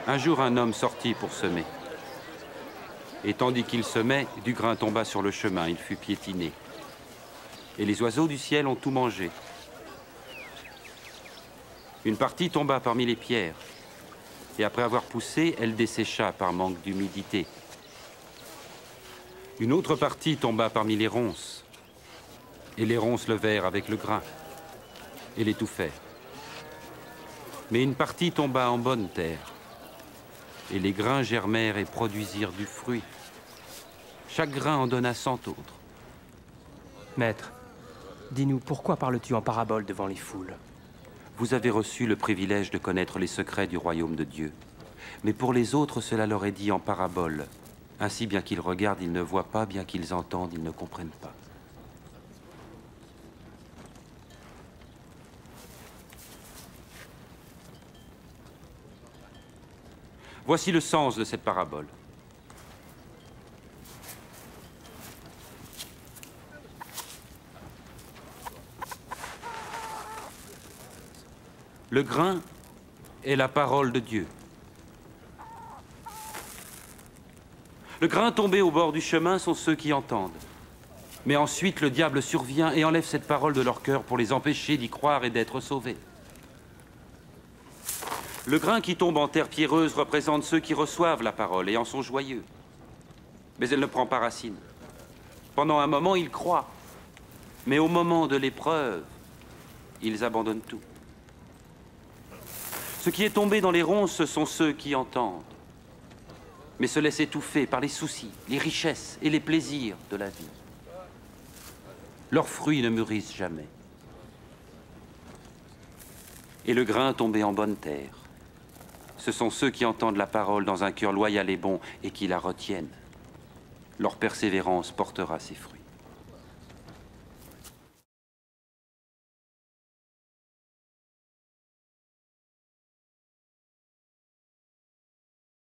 Un jour, un homme sortit pour semer. Et tandis qu'il semait, du grain tomba sur le chemin, il fut piétiné. Et les oiseaux du ciel ont tout mangé. Une partie tomba parmi les pierres. Et après avoir poussé, elle dessécha par manque d'humidité. Une autre partie tomba parmi les ronces. Et les ronces levèrent avec le grain et l'étouffèrent. Mais une partie tomba en bonne terre. Et les grains germèrent et produisirent du fruit. Chaque grain en donna 100 autres. Maître, dis-nous, pourquoi parles-tu en parabole devant les foules? Vous avez reçu le privilège de connaître les secrets du royaume de Dieu. Mais pour les autres, cela leur est dit en parabole. Ainsi, bien qu'ils regardent, ils ne voient pas, bien qu'ils entendent, ils ne comprennent pas. Voici le sens de cette parabole. Le grain est la parole de Dieu. Le grain tombé au bord du chemin sont ceux qui entendent. Mais ensuite, le diable survient et enlève cette parole de leur cœur pour les empêcher d'y croire et d'être sauvés. Le grain qui tombe en terre pierreuse représente ceux qui reçoivent la parole et en sont joyeux. Mais elle ne prend pas racine. Pendant un moment, ils croient. Mais au moment de l'épreuve, ils abandonnent tout. Ce qui est tombé dans les ronces, ce sont ceux qui entendent, mais se laissent étouffer par les soucis, les richesses et les plaisirs de la vie. Leurs fruits ne mûrissent jamais. Et le grain tombé en bonne terre, ce sont ceux qui entendent la parole dans un cœur loyal et bon et qui la retiennent. Leur persévérance portera ses fruits.